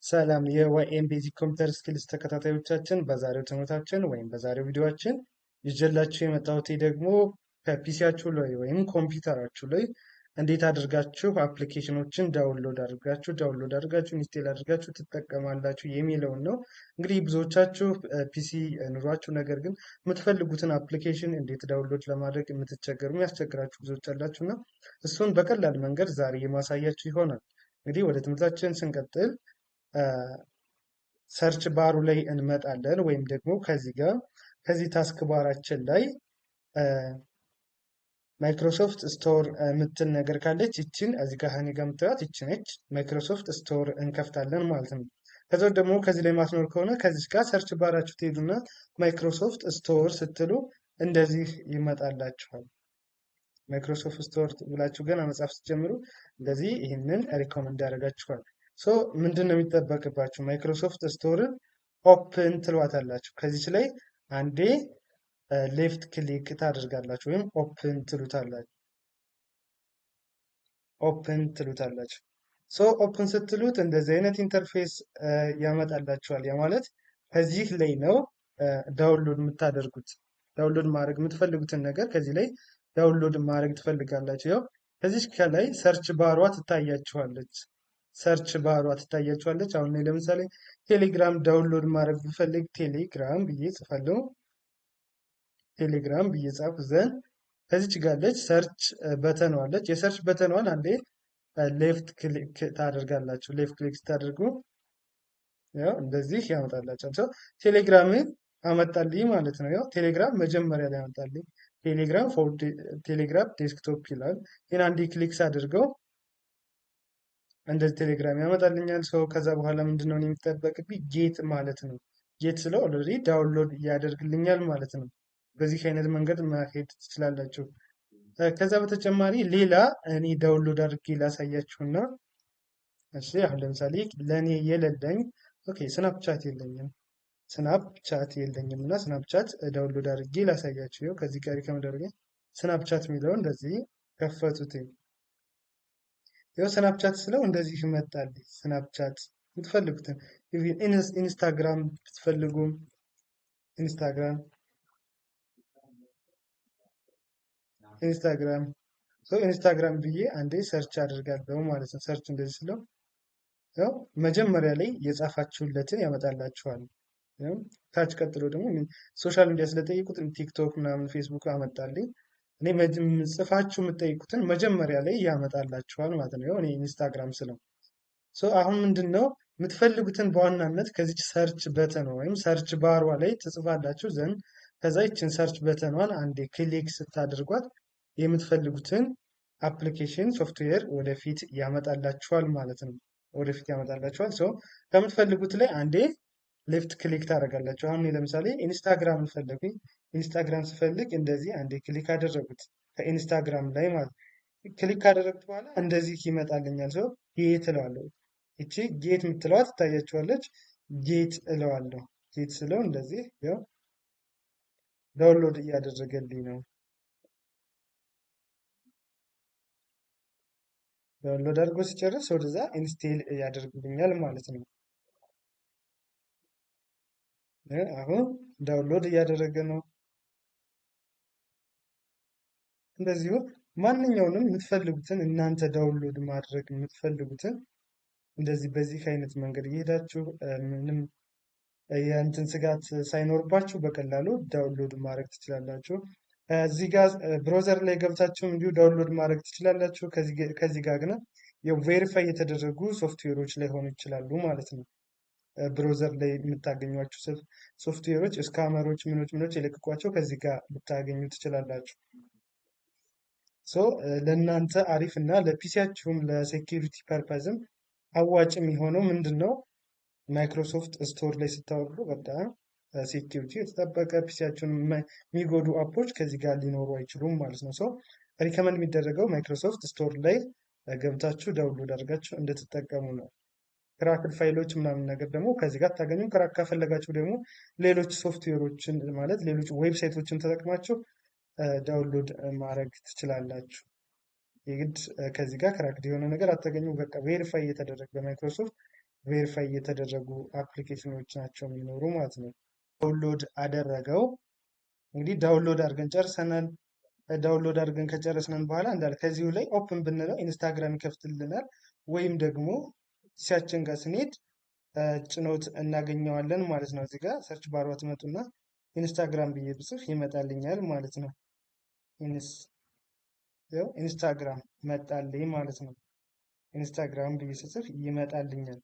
ሰላም የዋይኤም ቤዚክ ኮምፒውተር ስኪልስ ተከታታዮቻችን፣ በዛሬው ትምህርታችን ወይም በዛሬው ቪዲዮአችን ይዤላችሁ የመጣሁት ደግሞ ከፒሲያችሁ ላይ ወይም ኮምፒውተራችሁ ላይ እንዴት አድርጋችሁ አፕሊኬሽኖችን ዳውንሎድ አድርጋችሁ ኢንስቴል አድርጋችሁ ትጠቀማላችሁ የሚለውን ነው። እንግዲህ ብዙዎቻችሁ ፒሲ ኑሯችሁ፣ ነገር ግን የምትፈልጉትን አፕሊኬሽን እንዴት ዳውንሎድ ለማድረግ የምትቸገሩ የሚያስቸግራችሁ ብዙዎች አላችሁ እና እሱን በቀላል መንገድ ዛሬ የማሳያችሁ ይሆናል። እንግዲህ ወደ ትምህርታችን ስንቀጥል ሰርች ባሩ ላይ እንመጣለን፣ ወይም ደግሞ ከዚህ ታስክ ባራችን ላይ ማይክሮሶፍት ስቶር የምትል ነገር ካለች ይችን እዚህ ጋር እኔ ጋር የምታዩት ይች ነች። ማይክሮሶፍት ስቶር እንከፍታለን ማለት ነው። ከዛ ደግሞ ከዚህ ላይ ማትኖር ከሆነ ከዚህ ጋር ሰርች ባራችሁ ትሄዱና ማይክሮሶፍት ስቶር ስትሉ እንደዚህ ይመጣላችኋል። ማይክሮሶፍት ስቶር ብላችሁ ገና መጻፍ ስትጀምሩ እንደዚህ ይህንን ሪኮመንድ ያደርጋችኋል። ሶ ምንድን ነው የሚጠበቅባችሁ? ማይክሮሶፍት ስቶርን ኦፕን ትሏታላችሁ። ከዚች ላይ አንዴ ሌፍት ክሊክ ታደርጋላችሁ ወይም ኦፕን ትሉታላችሁ። ሶ ኦፕን ስትሉት እንደዚህ አይነት ኢንተርፌስ ያመጣላችኋል። ያ ማለት ከዚህ ላይ ነው ዳውንሎድ የምታደርጉት። ዳውንሎድ ማድረግ የምትፈልጉትን ነገር ከዚህ ላይ ዳውንሎድ ማድረግ ትፈልጋላችሁ። ያው ከዚህ ከላይ ሰርች ባሯ ትታያችኋለች። አሁን ላይ ለምሳሌ ቴሌግራም ዳውንሎድ ማድረግ ብፈልግ ቴሌግራም ብዬ ጽፋለሁ። ቴሌግራም ብዬ ጻፍ ዘንድ ከዚች ጋለች ሰርች በተኗለች። የሰርች በተኗን አንዴ ሌፍት ክሊክ ታደርጋላችሁ። ሌፍት ክሊክ ስታደርጉ ያው እንደዚህ ያመጣላችኋል። ሰው ቴሌግራምን አመጣልኝ ማለት ነው። ያው ቴሌግራም መጀመሪያ ላይ አመጣልኝ። ቴሌግራም ዴስክቶፕ ይላል። ይህን አንዴ ክሊክ ሳደርገው እንደዚህ ቴሌግራም ያመጣልኛል። ሰው ከዛ በኋላ ምንድነው የሚጠበቅብኝ? ጌት ማለት ነው። ጌት ስለው ኦልሬዲ ዳውንሎድ ያደርግልኛል ማለት ነው። በዚህ አይነት መንገድ ማሄድ ትችላላችሁ። ከዛ በተጨማሪ ሌላ እኔ ዳውንሎድ አድርጌ ላሳያችሁና እሺ፣ አሁን ለምሳሌ ለእኔ የሌለኝ ስናፕቻት የለኝም እና ስናፕቻት ዳውንሎድ አድርጌ ላሳያችሁ። ይኸው ከዚህ ጋር ከመደረገ ስናፕቻት የሚለውን እንደዚህ ከፈቱትኝ። ይኸው ስናፕቻት ስለው እንደዚህ ይመጣል። ስናፕቻት የምትፈልጉትን ኢንስታግራም ብትፈልጉም ኢንስታግራም ብዬ አንዴ ሰርች አድርጋለሁ ማለት ነው። ሰርች እንደዚህ ስለው ያው መጀመሪያ ላይ የጻፋችሁለትን ያመጣላችኋል። ታች ቀጥሎ ደግሞ ሶሻል ሚዲያ ስለጠየቁት ቲክቶክ ምናምን ፌስቡክ አመጣልኝ። እኔ ጽፋችሁ የምትጠይቁትን መጀመሪያ ላይ ያመጣላችኋል ማለት ነው። እኔ ኢንስታግራም ስለው አሁን ምንድን ነው የምትፈልጉትን በዋናነት ከዚች ሰርች በተን ወይም ሰርች ባሯ ላይ ትጽፋላችሁ ዘንድ ከዛ ይችን ሰርች በተኗን አንዴ ክሊክ ስታደርጓት የምትፈልጉትን አፕሊኬሽን ሶፍትዌር ወደፊት ያመጣላችኋል ማለት ነው። ከምትፈልጉት ላይ አንዴ ሌፍት ክሊክ ታደርጋላችሁ። አሁን ለምሳሌ ኢንስታግራም ፈለጉኝ። ኢንስታግራም ስፈልግ እንደዚህ አንዴ ክሊክ አደረጉት ከኢንስታግራም ላይ ማለት ክሊክ ካደረጉት በኋላ እንደዚህ ይመጣልኛል። ጌት እለዋለሁ። እቺ ጌት የምትለዋ ትታያችኋለች። ጌት እለዋለሁ። ጌት ስለው እንደዚህ ያው ዳውንሎድ እያደረገልኝ ነው። ዳውንሎድ አድርጎ ሲጨርስ ወደዛ ኢንስቴል ያደርግልኛል ማለት ነው። አሁን ዳውንሎድ እያደረገ ነው። እንደዚሁ ማንኛውንም የምትፈልጉትን እናንተ ዳውንሎድ ማድረግ የምትፈልጉትን እንደዚህ በዚህ አይነት መንገድ እየሄዳችሁ ምንም የእንትን ስጋት ሳይኖርባችሁ በቀላሉ ዳውንሎድ ማድረግ ትችላላችሁ። እዚህ ጋር ብሮዘር ላይ ገብታችሁም እንዲሁ ዳውንሎድ ማድረግ ትችላላችሁ። ከዚህ ጋር ግን ቬሪፋይ የተደረጉ ሶፍትዌሮች ላይ ሆኑ ይችላሉ ማለት ነው። ብሮዘር ላይ የምታገኟቸው ሶፍትዌሮች ስካመሮች ምኖች የለቀቋቸው ከዚህ ጋር ልታገኙ ትችላላችሁ። ለእናንተ አሪፍ እና ለፒሲያችሁም ለሴኪሪቲ ፐርፐዝም አዋጭ የሚሆነው ምንድን ነው? ማይክሮሶፍት ስቶር ላይ ስታወርዱ በጣም ሴኪሪቲ የተጠበቀ ፒሲያችሁን የሚጎዱ አፖች ከዚህ ጋር ሊኖሩ አይችሉም ማለት ነው። ሪከመንድ የሚደረገው ማይክሮሶፍት ስቶር ላይ ገብታችሁ ዳውንሎድ አድርጋችሁ እንድትጠቀሙ ነው። ክራክድ ፋይሎች ምናምን ነገር ደግሞ ከዚህ ጋር ታገኙ። ክራክ ካፈለጋችሁ ደግሞ ሌሎች ሶፍትዌሮችን ማለት ሌሎች ዌብሳይቶችን ተጠቅማችሁ ዳውንሎድ ማድረግ ትችላላችሁ። የግድ ከዚህ ጋር ክራክድ የሆነ ነገር አታገኙ። በቃ ቬሪፋይ እየተደረገ በማይክሮሶፍት ቬሪፋይ የተደረጉ አፕሊኬሽኖች ናቸው የሚኖሩ ማለት ነው። ዳውንሎድ አደረገው። እንግዲህ ዳውንሎድ አድርገን ጨርሰናል። ዳውንሎድ አድርገን ከጨረስነን በኋላ እንዳለ ከዚሁ ላይ ኦፕን ብንለው ኢንስታግራም ይከፍትልናል። ወይም ደግሞ ሲያችን ጋር ስንሄድ ጭኖት እናገኘዋለን ማለት ነው። እዚህ ጋር ሰርች ባሯ ትመጡና ኢንስታግራም ብዬ ብጽፍ ይመጣልኛል ማለት ነው። ኢንስታግራም መጣልኝ ማለት ነው። ኢንስታግራም ብዬ ስጽፍ ይመጣልኛል።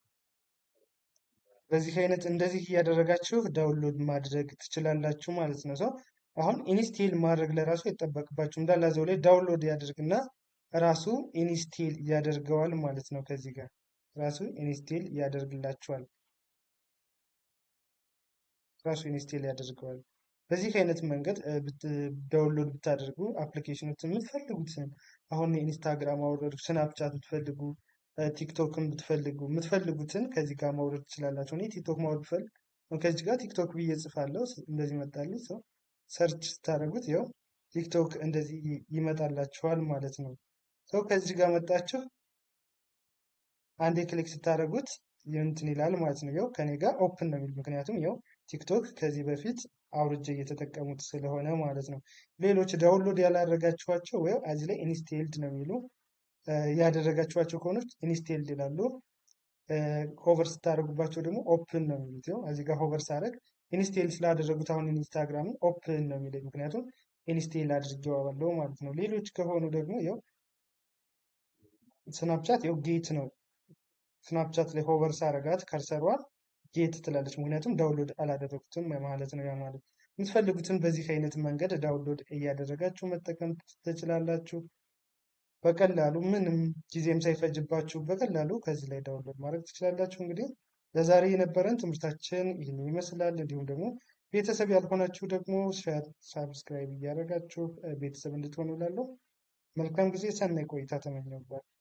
በዚህ አይነት እንደዚህ እያደረጋችሁ ዳውንሎድ ማድረግ ትችላላችሁ ማለት ነው። ሰው አሁን ኢንስቴል ማድረግ ለራሱ አይጠበቅባችሁ እንዳለ እዛው ላይ ዳውንሎድ ያደርግና ራሱ ኢንስቴል ያደርገዋል ማለት ነው። ከዚህ ጋር ራሱ ኢንስቴል ያደርግላችኋል። ራሱ ኢንስቴል ያደርገዋል። በዚህ አይነት መንገድ ዳውንሎድ ብታደርጉ አፕሊኬሽኖችን የምትፈልጉትን አሁን ኢንስታግራም አውረዱ፣ ስናፕቻት ብትፈልጉ፣ ቲክቶክን ብትፈልጉ የምትፈልጉትን ከዚህ ጋር ማውረድ ትችላላችሁ። እኔ ቲክቶክ ማውረድ ብፈልግ ከዚህ ጋር ቲክቶክ ብዬ ጽፋለሁ። እንደዚህ መጣልኝ። ሰው ሰርች ስታደርጉት ያው ቲክቶክ እንደዚህ ይመጣላችኋል ማለት ነው። ሰው ከዚህ ጋር መጣችሁ አንዴ ክሊክ ስታደርጉት እንትን ይላል ማለት ነው። ያው ከኔ ጋር ኦፕን ነው የሚል ምክንያቱም ያው ቲክቶክ ከዚህ በፊት አውርጄ እየተጠቀሙት ስለሆነ ማለት ነው። ሌሎች ዳውንሎድ ያላደረጋችኋቸው ወይ እዚህ ላይ ኢንስቴልድ ነው የሚሉ ያደረጋችኋቸው ከሆነች ኢንስቴልድ ይላሉ። ሆቨር ስታደርጉባቸው ደግሞ ኦፕን ነው የሚሉት። ያው እዚህ ጋር ሆቨር ሳደርግ ኢንስቴል ስላደረጉት አሁን ኢንስታግራምን ኦፕን ነው የሚለኝ ምክንያቱም ኢንስቴል አድርጌዋለሁ ማለት ነው። ሌሎች ከሆኑ ደግሞ ያው ስናፕቻት ያው ጌት ነው። ስናፕቻት ላይ ሆቨር ሳረጋት ከርሰሯ ጌት ትላለች ምክንያቱም ዳውንሎድ አላደረጉትም ማለት ነው። ያ ማለት የምትፈልጉትን በዚህ አይነት መንገድ ዳውንሎድ እያደረጋችሁ መጠቀም ትችላላችሁ። በቀላሉ ምንም ጊዜም ሳይፈጅባችሁ በቀላሉ ከዚህ ላይ ዳውንሎድ ማድረግ ትችላላችሁ። እንግዲህ ለዛሬ የነበረን ትምህርታችን ይህን ይመስላል። እንዲሁም ደግሞ ቤተሰብ ያልሆናችሁ ደግሞ ሳብስክራይብ እያደረጋችሁ ቤተሰብ እንድትሆኑ እላለሁ። መልካም ጊዜ፣ ሰናይ ቆይታ ተመኘሁላችሁ።